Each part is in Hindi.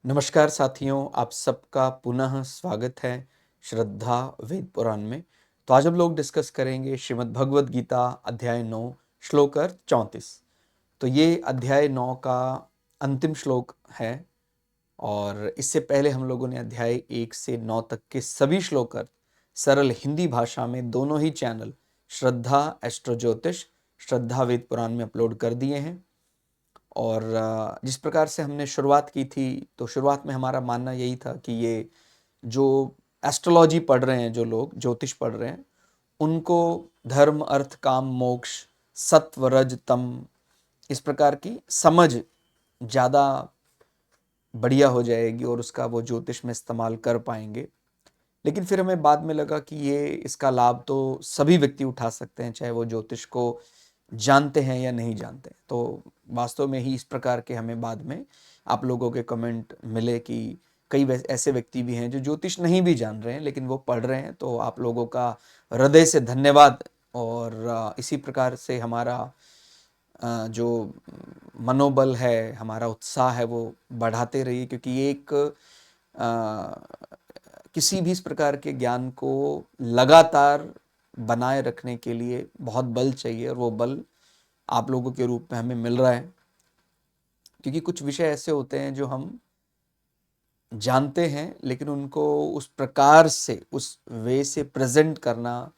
नमस्कार साथियों, आप सबका पुनः स्वागत है श्रद्धा वेद पुराण में। तो आज हम लोग डिस्कस करेंगे श्रीमद् भगवद गीता अध्याय 9 श्लोक 34। तो ये अध्याय 9 का अंतिम श्लोक है और इससे पहले हम लोगों ने अध्याय 1 से 9 तक के सभी श्लोक सरल हिंदी भाषा में दोनों ही चैनल श्रद्धा एस्ट्रो ज्योतिष, श्रद्धा वेद पुराण में अपलोड कर दिए हैं। और जिस प्रकार से हमने शुरुआत की थी, तो शुरुआत में हमारा मानना यही था कि ये जो एस्ट्रोलॉजी पढ़ रहे हैं, जो लोग ज्योतिष पढ़ रहे हैं, उनको धर्म अर्थ काम मोक्ष, सत्व रज तम, इस प्रकार की समझ ज़्यादा बढ़िया हो जाएगी और उसका वो ज्योतिष में इस्तेमाल कर पाएंगे। लेकिन फिर हमें बाद में लगा कि ये इसका लाभ तो सभी व्यक्ति उठा सकते हैं, चाहे वो ज्योतिष को जानते हैं या नहीं जानते। तो वास्तव में ही इस प्रकार के हमें बाद में आप लोगों के कमेंट मिले कि कई ऐसे व्यक्ति भी हैं जो ज्योतिष नहीं भी जान रहे हैं लेकिन वो पढ़ रहे हैं। तो आप लोगों का हृदय से धन्यवाद। और इसी प्रकार से हमारा जो मनोबल है, हमारा उत्साह है, वो बढ़ाते रहिए, क्योंकि एक किसी भी इस प्रकार के ज्ञान को लगातार बनाए रखने के लिए बहुत बल चाहिए और वो बल आप लोगों के रूप में हमें मिल रहा है। क्योंकि कुछ विषय ऐसे होते हैं जो हम जानते हैं लेकिन उनको उस प्रकार से, उस वे से प्रेजेंट करना,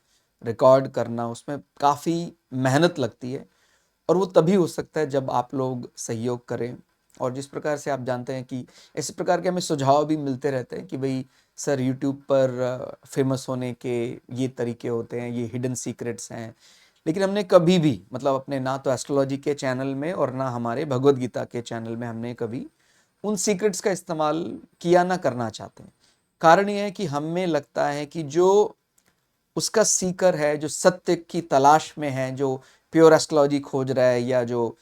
रिकॉर्ड करना, उसमें काफ़ी मेहनत लगती है। और वो तभी हो सकता है जब आप लोग सहयोग करें। और जिस प्रकार से आप जानते हैं कि इस प्रकार के हमें सुझाव भी मिलते रहते हैं कि भाई सर, यूट्यूब पर फेमस होने के ये तरीके होते हैं, ये हिडन सीक्रेट्स हैं। लेकिन हमने कभी भी, मतलब अपने ना तो एस्ट्रोलॉजी के चैनल में और ना हमारे भगवद गीता के चैनल में हमने कभी उन सीक्रेट्स का इस्तेमाल किया, ना करना चाहते हैं। कारण यह है कि हमें लगता है कि जो उसका सीकर है, जो सत्य की तलाश में है, जो प्योर एस्ट्रोलॉजी खोज रहा है, या जो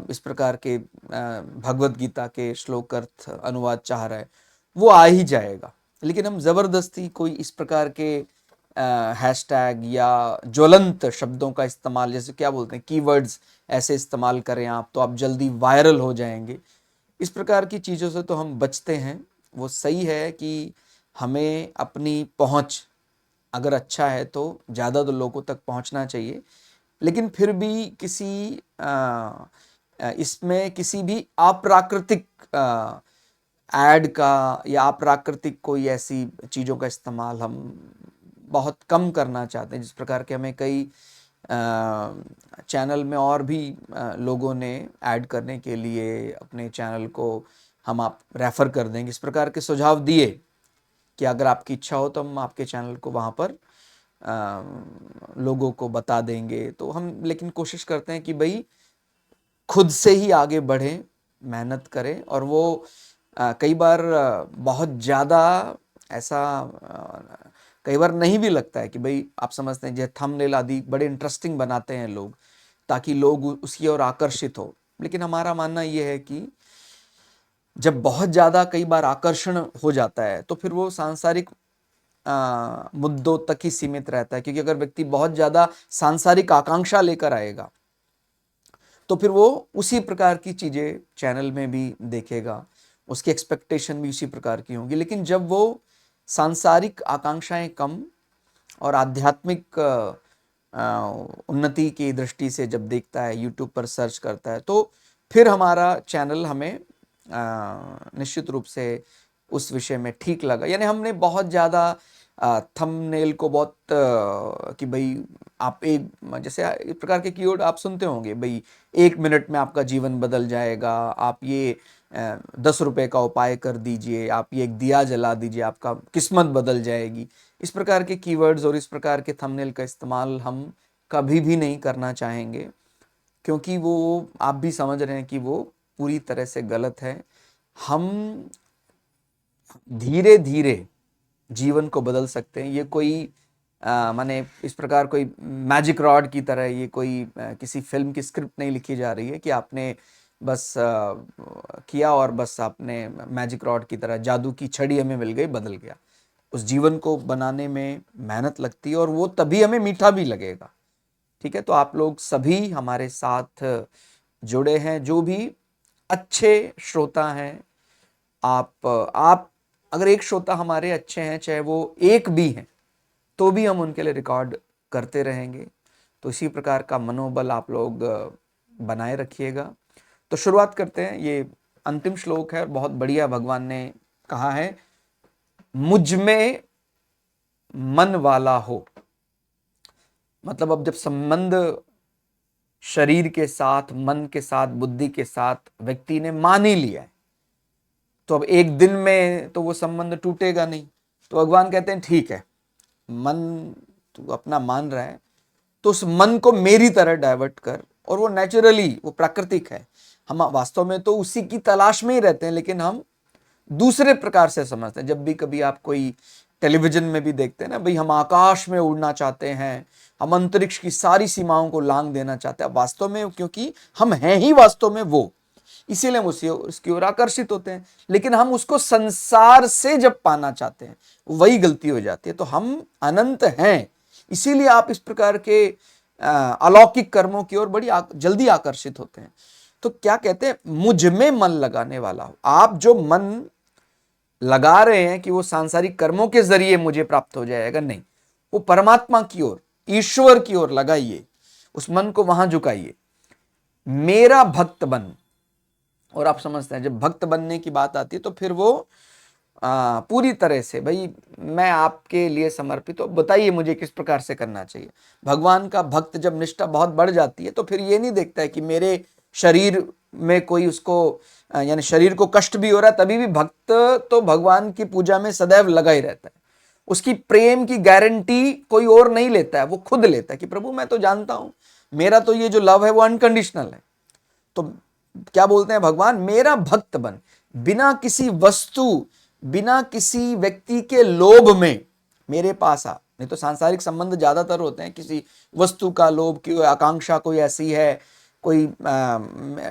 इस प्रकार के भगवद गीता के श्लोक अर्थ अनुवाद चाह रहा है, वो आ ही जाएगा। लेकिन हम ज़बरदस्ती कोई इस प्रकार के हैशटैग या ज्वलंत शब्दों का इस्तेमाल, जैसे क्या बोलते हैं, कीवर्ड्स ऐसे इस्तेमाल करें आप, तो आप जल्दी वायरल हो जाएंगे। इस प्रकार की चीज़ों से तो हम बचते हैं। वो सही है कि हमें अपनी पहुंच अगर अच्छा है तो ज़्यादा तो लोगों तक पहुंचना चाहिए। लेकिन फिर भी इसमें किसी भी अप्राकृतिक ऐड का या अप्राकृतिक कोई ऐसी चीज़ों का इस्तेमाल हम बहुत कम करना चाहते हैं। जिस प्रकार के हमें कई चैनल में और भी लोगों ने ऐड करने के लिए अपने चैनल को हम आप रेफ़र कर देंगे, इस प्रकार के सुझाव दिए कि अगर आपकी इच्छा हो तो हम आपके चैनल को वहाँ पर लोगों को बता देंगे। तो हम लेकिन कोशिश करते हैं कि भाई खुद से ही आगे बढ़ें, मेहनत करें। और वो कई बार बहुत ज़्यादा ऐसा कई बार नहीं भी लगता है कि भाई आप समझते हैं, जैसे थंबनेल आदि बड़े इंटरेस्टिंग बनाते हैं लोग ताकि लोग उसकी ओर आकर्षित हो। लेकिन हमारा मानना ये है कि जब बहुत ज़्यादा कई बार आकर्षण हो जाता है तो फिर वो सांसारिक मुद्दों तक ही सीमित रहता है। क्योंकि अगर व्यक्ति बहुत ज़्यादा सांसारिक आकांक्षा लेकर आएगा तो फिर वो उसी प्रकार की चीज़ें चैनल में भी देखेगा, उसकी एक्सपेक्टेशन भी उसी प्रकार की होंगी। लेकिन जब वो सांसारिक आकांक्षाएं कम और आध्यात्मिक उन्नति की दृष्टि से जब देखता है, यूट्यूब पर सर्च करता है, तो फिर हमारा चैनल हमें निश्चित रूप से उस विषय में ठीक लगा। यानी हमने बहुत ज़्यादा थंबनेल को बहुत कि भाई आप एक, जैसे इस प्रकार के कीवर्ड आप सुनते होंगे, भाई 1 मिनट में आपका जीवन बदल जाएगा, आप ये 10 रुपए का उपाय कर दीजिए, आप ये एक दिया जला दीजिए, आपका किस्मत बदल जाएगी। इस प्रकार के कीवर्ड्स और इस प्रकार के थंबनेल का इस्तेमाल हम कभी भी नहीं करना चाहेंगे, क्योंकि वो आप भी समझ रहे हैं कि वो पूरी तरह से गलत है। हम धीरे धीरे जीवन को बदल सकते हैं। ये कोई माने इस प्रकार कोई मैजिक रॉड की तरह ये कोई किसी फिल्म की स्क्रिप्ट नहीं लिखी जा रही है कि आपने बस किया और बस आपने मैजिक रॉड की तरह जादू की छड़ी हमें मिल गई, बदल गया। उस जीवन को बनाने में मेहनत लगती है और वो तभी हमें मीठा भी लगेगा। ठीक है, तो आप लोग सभी हमारे साथ जुड़े हैं, जो भी अच्छे श्रोता हैं, आप अगर एक श्रोता हमारे अच्छे हैं, चाहे वो एक भी हैं, तो भी हम उनके लिए रिकॉर्ड करते रहेंगे। तो इसी प्रकार का मनोबल आप लोग बनाए रखिएगा। तो शुरुआत करते हैं। ये अंतिम श्लोक है, बहुत बढ़िया भगवान ने कहा है, मुझ में मन वाला हो। मतलब अब जब संबंध शरीर के साथ, मन के साथ, बुद्धि के साथ व्यक्ति ने मान ही लिया है, तो अब एक दिन में तो वो संबंध टूटेगा नहीं। तो भगवान कहते हैं ठीक है, मन तू अपना मान रहा है, तो उस मन को मेरी तरह डाइवर्ट कर। और वो नेचुरली, वो प्राकृतिक है। हम वास्तव में तो उसी की तलाश में ही रहते हैं, लेकिन हम दूसरे प्रकार से समझते हैं। जब भी कभी आप कोई टेलीविजन में भी देखते हैं ना, भाई हम आकाश में उड़ना चाहते हैं, हम अंतरिक्ष की सारी सीमाओं को लांघ देना चाहते हैं। वास्तव में क्योंकि हम हैं ही वास्तव में वो, इसीलिए हम उसकी ओर आकर्षित होते हैं। लेकिन हम उसको संसार से जब पाना चाहते हैं, वही गलती हो जाती है। तो हम अनंत हैं, इसीलिए आप इस प्रकार के अलौकिक कर्मों की ओर बड़ी जल्दी आकर्षित होते हैं। तो क्या कहते हैं, मुझ में मन लगाने वाला हो। आप जो मन लगा रहे हैं कि वो सांसारिक कर्मों के जरिए मुझे प्राप्त हो जाएगा, नहीं, वो परमात्मा की ओर, ईश्वर की ओर लगाइए, उस मन को वहां झुकाइए। मेरा भक्त बन। और आप समझते हैं, जब भक्त बनने की बात आती है तो फिर वो पूरी तरह से, भाई मैं आपके लिए समर्पित, तो बताइए मुझे किस प्रकार से करना चाहिए। भगवान का भक्त जब निष्ठा बहुत बढ़ जाती है, तो फिर ये नहीं देखता है कि मेरे शरीर में कोई उसको यानी शरीर को कष्ट भी हो रहा है, तभी भी भक्त तो भगवान की पूजा में सदैव लगा ही रहता है। उसकी प्रेम की गारंटी कोई और नहीं लेता है, वो खुद लेता है कि प्रभु मैं तो जानता हूं, मेरा तो ये जो लव है वो अनकंडीशनल है। तो क्या बोलते हैं भगवान, मेरा भक्त बन। बिना किसी वस्तु, बिना किसी व्यक्ति के लोभ में मेरे पास आ। नहीं तो सांसारिक संबंध ज्यादातर होते हैं किसी वस्तु का लोभ की आकांक्षा, कोई ऐसी है, कोई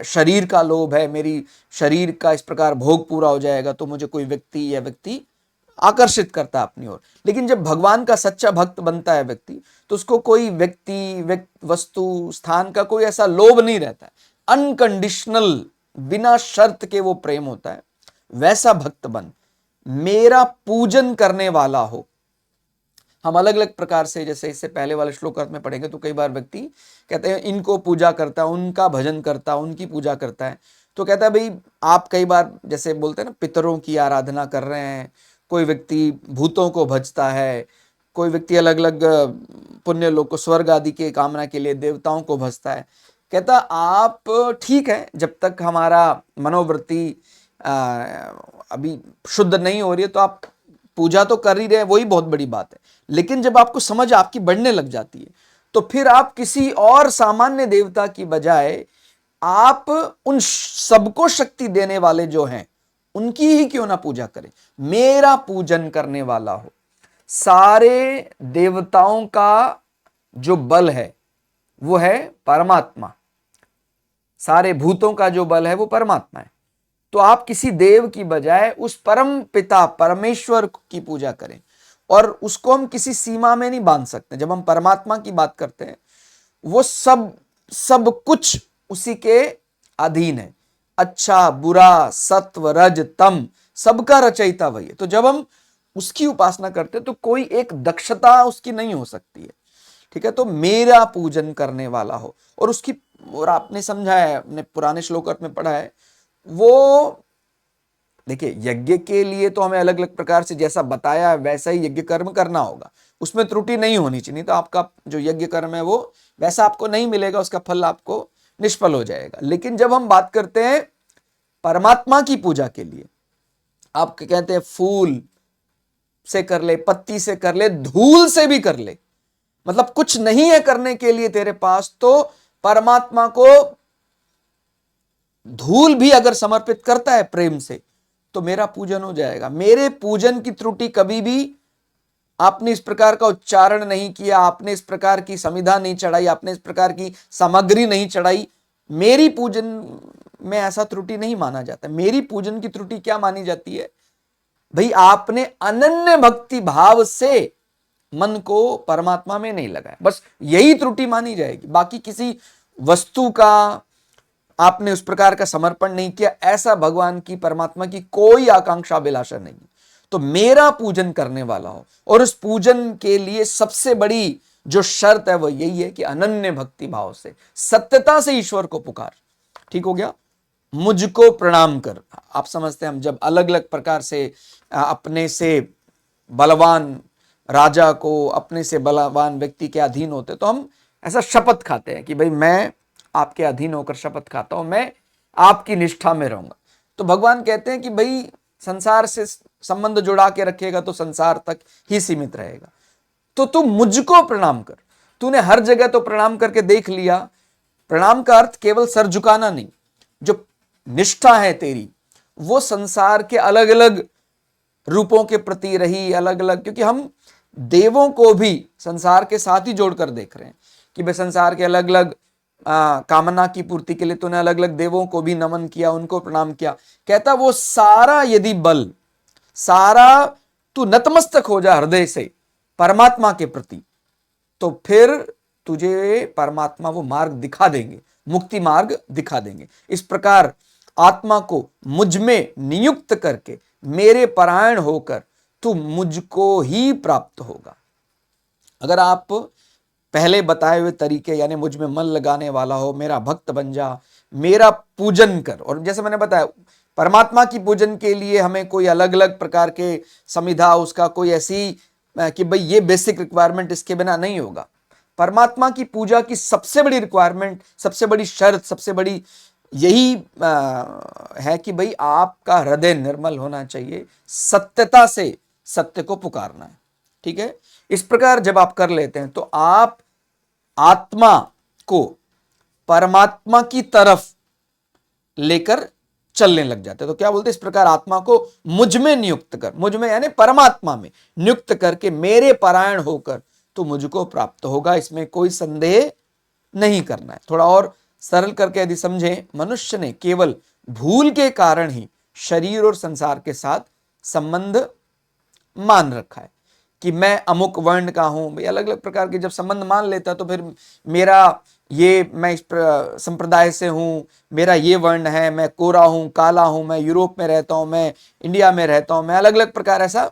शरीर का लोभ है, मेरी शरीर का इस प्रकार भोग पूरा हो जाएगा तो मुझे कोई व्यक्ति या व्यक्ति आकर्षित करता है अपनी ओर। लेकिन जब भगवान का सच्चा भक्त बनता है व्यक्ति, तो उसको कोई व्यक्ति, वस्तु, स्थान का कोई ऐसा लोभ नहीं रहता है। अनकंडीशनल, बिना शर्त के वो प्रेम होता है। वैसा भक्त बन, मेरा पूजन करने वाला हो। हम अलग अलग प्रकार से, जैसे इससे पहले वाले श्लोक में पढ़ेंगे तो कई बार व्यक्ति कहते हैं इनको पूजा करता है, उनका भजन करता है, उनकी पूजा करता है। तो कहता है भाई आप कई बार जैसे बोलते हैं ना, पितरों की आराधना कर रहे हैं, कोई व्यक्ति भूतों को भजता है, कोई व्यक्ति अलग अलग पुण्य लोग को, स्वर्ग आदि के कामना के लिए देवताओं को भजता है। कहता आप ठीक है, जब तक हमारा मनोवृत्ति अभी शुद्ध नहीं हो रही है तो आप पूजा तो कर ही रहे हैं, वही बहुत बड़ी बात है। लेकिन जब आपको समझ आपकी बढ़ने लग जाती है, तो फिर आप किसी और सामान्य देवता की बजाय आप उन सबको शक्ति देने वाले जो हैं उनकी ही क्यों ना पूजा करें। मेरा पूजन करने वाला हो। सारे देवताओं का जो बल है वो है परमात्मा, सारे भूतों का जो बल है वो परमात्मा है। तो आप किसी देव की बजाय उस परम पिता परमेश्वर की पूजा करें। और उसको हम किसी सीमा में नहीं बांध सकते। जब हम परमात्मा की बात करते हैं, वो सब कुछ उसी के अधीन है। अच्छा बुरा, सत्व रज तम, सबका रचयिता वही है। तो जब हम उसकी उपासना करते हैं तो कोई एक दक्षता उसकी नहीं हो सकती है। ठीक है, तो मेरा पूजन करने वाला हो। और उसकी, और आपने समझा है, अपने पुराने श्लोक में पढ़ा है, वो देखिए यज्ञ के लिए तो हमें अलग अलग प्रकार से जैसा बताया है वैसा ही यज्ञ कर्म करना होगा, उसमें त्रुटि नहीं होनी चाहिए। नहीं तो आपका जो यज्ञ कर्म है वो वैसा आपको नहीं मिलेगा, उसका फल आपको निष्फल हो जाएगा। लेकिन जब हम बात करते हैं परमात्मा की पूजा के लिए, आप कहते हैं फूल से कर ले, पत्ती से कर ले, धूल से भी कर ले, मतलब कुछ नहीं है करने के लिए तेरे पास, तो परमात्मा को धूल भी अगर समर्पित करता है प्रेम से तो मेरा पूजन हो जाएगा। मेरे पूजन की त्रुटि कभी भी, आपने इस प्रकार का उच्चारण नहीं किया, आपने इस प्रकार की समिधा नहीं चढ़ाई, आपने इस प्रकार की सामग्री नहीं चढ़ाई, मेरी पूजन में ऐसा त्रुटि नहीं माना जाता। मेरी पूजन की त्रुटि क्या मानी जाती है, भाई आपने अनन्य भक्ति भाव से मन को परमात्मा में नहीं लगाया, बस यही त्रुटि मानी जाएगी। बाकी किसी वस्तु का, आपने उस प्रकार का समर्पण नहीं किया, ऐसा भगवान की परमात्मा की कोई आकांक्षा अभिलाषा नहीं। तो मेरा पूजन करने वाला हो, और उस पूजन के लिए सबसे बड़ी जो शर्त है वो यही है कि अनन्य भक्ति भाव से, सत्यता से ईश्वर को पुकार। ठीक हो गया? मुझको प्रणाम कर। आप समझते हैं, हम जब अलग अलग प्रकार से अपने से बलवान राजा को, अपने से बलवान व्यक्ति के अधीन होते, तो हम ऐसा शपथ खाते हैं कि भाई मैं आपके अधीन होकर शपथ खाता हूं, मैं आपकी निष्ठा में रहूंगा। तो भगवान कहते हैं कि भाई संसार से संबंध जुड़ा के रखेगा तो संसार तक ही सीमित रहेगा, तो तू मुझको प्रणाम कर। तूने हर जगह तो प्रणाम करके देख लिया। प्रणाम का अर्थ केवल सर झुकाना नहीं, जो निष्ठा है तेरी वो संसार के अलग अलग रूपों के प्रति रही, अलग अलग, क्योंकि हम देवों को भी संसार के साथ ही जोड़कर देख रहे हैं कि भाई संसार के अलग अलग कामना की पूर्ति के लिए तूने अलग अलग देवों को भी नमन किया, उनको प्रणाम किया। कहता वो सारा यदि बल, सारा तू नतमस्तक हो जा हृदय से परमात्मा के प्रति, तो फिर तुझे परमात्मा वो मार्ग दिखा देंगे, मुक्ति मार्ग दिखा देंगे। इस प्रकार आत्मा को मुझ में नियुक्त करके मेरे परायण होकर तू मुझको ही प्राप्त होगा। अगर आप पहले बताए हुए तरीके, यानी मुझ में मन लगाने वाला हो, मेरा भक्त बन जा, मेरा पूजन कर। और जैसे मैंने बताया, परमात्मा की पूजन के लिए हमें कोई अलग अलग प्रकार के समिधा, उसका कोई ऐसी कि भाई ये बेसिक रिक्वायरमेंट इसके बिना नहीं होगा। परमात्मा की पूजा की सबसे बड़ी रिक्वायरमेंट, सबसे बड़ी शर्त, सबसे बड़ी यही है कि भाई आपका हृदय निर्मल होना चाहिए, सत्यता से सत्य को पुकारना है। ठीक है? इस प्रकार जब आप कर लेते हैं तो आप आत्मा को परमात्मा की तरफ लेकर चलने लग जाते हैं। तो क्या बोलते हैं? इस प्रकार आत्मा को मुझ में नियुक्त कर, मुझ में यानी परमात्मा में नियुक्त करके मेरे परायण होकर तो मुझको प्राप्त होगा। इसमें कोई संदेह नहीं करना है। थोड़ा और सरल करके यदि समझें, मनुष्य ने केवल भूल के कारण ही शरीर और संसार के साथ संबंध मान रखा है कि मैं अमुक वर्ण का हूं। भाई अलग अलग प्रकार के जब संबंध मान लेता तो फिर मेरा ये, मैं इस संप्रदाय से हूं, मेरा ये वर्ण है, मैं कोरा हूं, काला हूं, मैं यूरोप में रहता हूं, मैं इंडिया में रहता हूं, मैं अलग अलग प्रकार ऐसा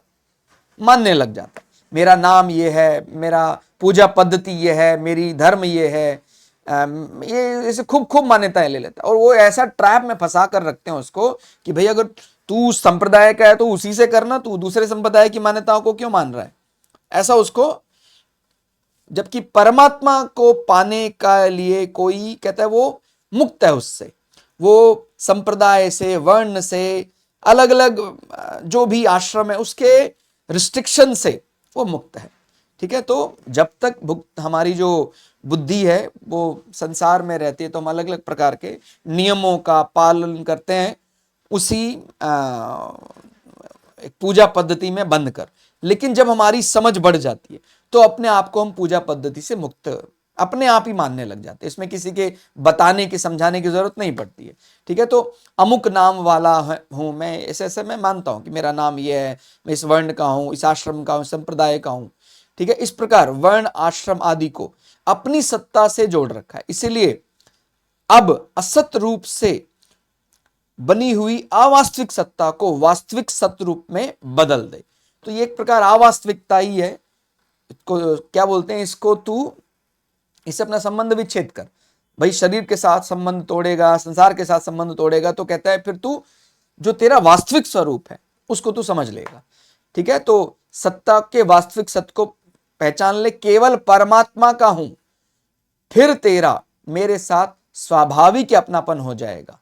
मानने लग जाता। मेरा नाम ये है, मेरा पूजा पद्धति ये है, मेरी धर्म ये है, ये इसे खूब खूब मान्यताएं ले लेता। और वो ऐसा ट्रैप में फंसा कर रखते हैं उसको कि भाई अगर तू संप्रदाय का है तो उसी से करना, तू दूसरे संप्रदाय की मान्यताओं को क्यों मान रहा है, ऐसा उसको। जबकि परमात्मा को पाने का लिए कोई कहता है वो मुक्त है उससे, वो संप्रदाय से, वर्ण से, अलग अलग जो भी आश्रम है उसके रिस्ट्रिक्शन से वो मुक्त है। ठीक है? तो जब तक हमारी जो बुद्धि है वो संसार में रहती है तो हम अलग अलग प्रकार के नियमों का पालन करते हैं, उसी एक पूजा पद्धति में बंद कर। लेकिन जब हमारी समझ बढ़ जाती है तो अपने आप को हम पूजा पद्धति से मुक्त अपने आप ही मानने लग जाते हैं। इसमें किसी के बताने की, समझाने की जरूरत नहीं पड़ती है। ठीक है? तो अमुक नाम वाला हूं मैं, ऐसे ऐसे मैं मानता हूं कि मेरा नाम ये है, मैं इस वर्ण का हूं, इस आश्रम का हूं, संप्रदाय का हूं। ठीक है? इस प्रकार वर्ण, आश्रम आदि को अपनी सत्ता से जोड़ रखा है। इसीलिए अब असत रूप से बनी हुई अवास्तविक सत्ता को वास्तविक सत्य रूप में बदल दे। तो ये एक प्रकार अवास्तविकता ही है। इसको क्या बोलते हैं? इससे अपना संबंध विच्छेद कर। भाई शरीर के साथ संबंध तोड़ेगा, संसार के साथ संबंध तोड़ेगा, तो कहता है फिर तू जो तेरा वास्तविक स्वरूप है उसको तू समझ लेगा। ठीक है? तो सत्ता के वास्तविक सत्य को पहचान ले, केवल परमात्मा का हूं, फिर तेरा मेरे साथ स्वाभाविक अपनापन हो जाएगा,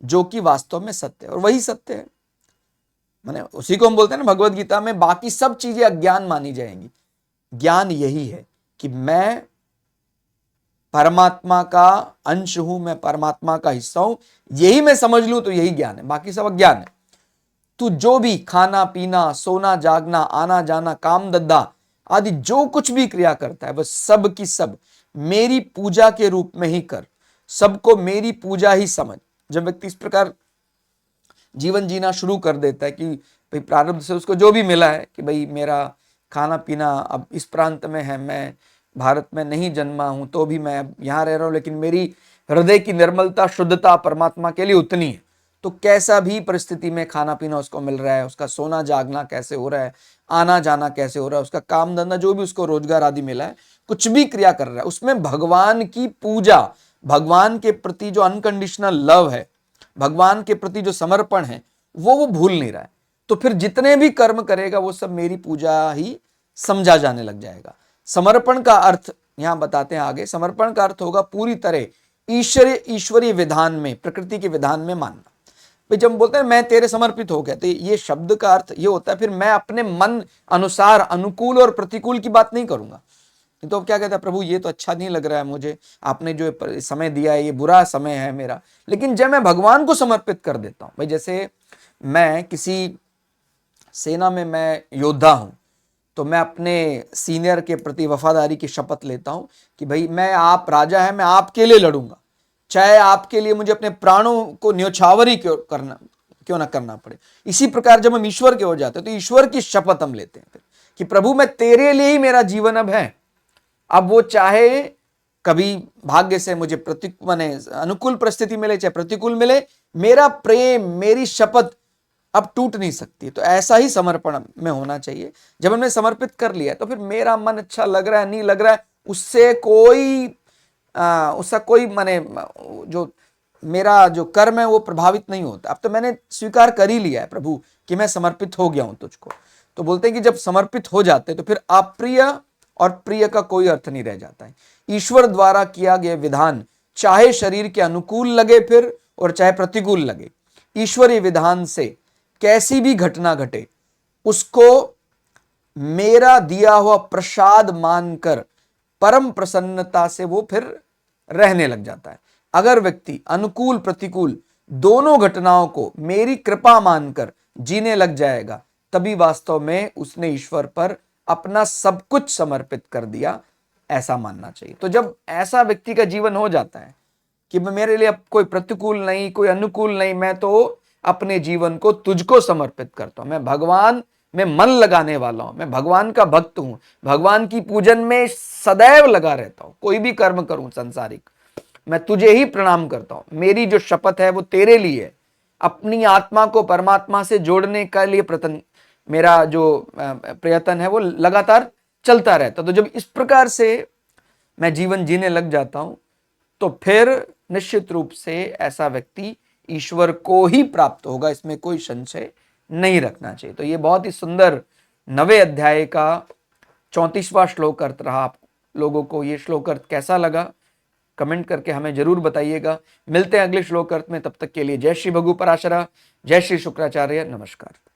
जो कि वास्तव में सत्य है। और वही सत्य है, माने उसी को हम बोलते हैं ना भगवत गीता में, बाकी सब चीजें अज्ञान मानी जाएंगी। ज्ञान यही है कि मैं परमात्मा का अंश हूं, मैं परमात्मा का हिस्सा हूं। यही मैं समझ लूं तो यही ज्ञान है, बाकी सब अज्ञान है। तू जो भी खाना पीना, सोना जागना, आना जाना, काम धंधा आदि जो कुछ भी क्रिया करता है, वह सब की सब मेरी पूजा के रूप में ही कर, सबको मेरी पूजा ही समझ। जब व्यक्ति इस प्रकार जीवन जीना शुरू कर देता है कि भाई प्रारब्ध से उसको जो भी मिला है, कि भाई मेरा खाना पीना अब इस प्रांत में है, मैं भारत में नहीं जन्मा हूं तो भी मैं यहाँ रह रहा हूं, लेकिन मेरी हृदय की निर्मलता, शुद्धता परमात्मा के लिए उतनी है। तो कैसा भी परिस्थिति में खाना पीना उसको मिल रहा है, उसका सोना जागना कैसे हो रहा है, आना जाना कैसे हो रहा है, उसका काम धंधा जो भी उसको रोजगार आदि मिला है, कुछ भी क्रिया कर रहा है, उसमें भगवान की पूजा, भगवान के प्रति जो अनकंडीशनल लव है, भगवान के प्रति जो समर्पण है, वो भूल नहीं रहा है, तो फिर जितने भी कर्म करेगा वो सब मेरी पूजा ही समझा जाने लग जाएगा। समर्पण का अर्थ यहां बताते हैं आगे, समर्पण का अर्थ होगा पूरी तरह ईश्वरीय विधान में, प्रकृति के विधान में मानना। भाई जब बोलते हैं मैं तेरे समर्पित हो गया, तो ये शब्द का अर्थ ये होता है फिर मैं अपने मन अनुसार अनुकूल और प्रतिकूल की बात नहीं करूंगा। तो अब क्या कहता है, प्रभु ये तो अच्छा नहीं लग रहा है मुझे, आपने जो समय दिया है ये बुरा समय है मेरा, लेकिन जब मैं भगवान को समर्पित कर देता हूं, भाई जैसे मैं किसी सेना में मैं योद्धा हूं, तो मैं अपने सीनियर के प्रति वफादारी की शपथ लेता हूं कि भाई मैं, आप राजा है, मैं आपके लिए लड़ूंगा, चाहे आपके लिए मुझे अपने प्राणों को न्योछावर ही क्यों ना करना पड़े। इसी प्रकार जब हम ईश्वर के हो जाते हैं तो ईश्वर की शपथ हम लेते हैं फिर कि प्रभु मैं तेरे लिए ही मेरा जीवन अब है। अब वो चाहे कभी भाग्य से मुझे माने अनुकूल परिस्थिति मिले चाहे प्रतिकूल मिले, मेरा प्रेम, मेरी शपथ अब टूट नहीं सकती। तो ऐसा ही समर्पण में होना चाहिए। जब हमने समर्पित कर लिया तो फिर मेरा मन अच्छा लग रहा है नहीं लग रहा है, उससे कोई माने जो मेरा जो कर्म है वो प्रभावित नहीं होता। अब तो मैंने स्वीकार कर ही लिया है प्रभु कि मैं समर्पित हो गया हूं तुझको। तो बोलते हैं कि जब समर्पित हो जाते तो फिर अप्रिय और प्रिय का कोई अर्थ नहीं रह जाता है। ईश्वर द्वारा किया गया विधान चाहे शरीर के अनुकूल लगे फिर और चाहे प्रतिकूल लगे, ईश्वरीय विधान से कैसी भी घटना घटे उसको मेरा दिया हुआ प्रसाद मानकर परम प्रसन्नता से वो फिर रहने लग जाता है। अगर व्यक्ति अनुकूल प्रतिकूल दोनों घटनाओं को मेरी कृपा मानकर जीने लग जाएगा, तभी वास्तव में उसने ईश्वर पर अपना सब कुछ समर्पित कर दिया, ऐसा मानना चाहिए। तो जब ऐसा व्यक्ति का जीवन हो जाता है कि मेरे लिए अब कोई प्रतिकूल नहीं, कोई अनुकूल नहीं, मैं तो अपने जीवन को तुझको समर्पित करता हूं, मैं भगवान में मन लगाने वाला हूं, मैं भगवान का भक्त हूं, भगवान की पूजन में सदैव लगा रहता हूं, कोई भी कर्म करूं संसारिक, मैं तुझे ही प्रणाम करता हूं, मेरी जो शपथ है वो तेरे लिए है, अपनी आत्मा को परमात्मा से जोड़ने के लिए मेरा जो प्रयत्न है वो लगातार चलता रहता। तो जब इस प्रकार से मैं जीवन जीने लग जाता हूं तो फिर निश्चित रूप से ऐसा व्यक्ति ईश्वर को ही प्राप्त होगा, इसमें कोई संशय नहीं रखना चाहिए। तो ये बहुत ही सुंदर 9वें अध्याय का 34वां श्लोक अर्थ रहा। आप लोगों को ये श्लोक अर्थ कैसा लगा कमेंट करके हमें जरूर बताइएगा। मिलते हैं अगले श्लोक अर्थ में, तब तक के लिए जय श्री भगु पराशरा, जय श्री शुक्राचार्य, नमस्कार।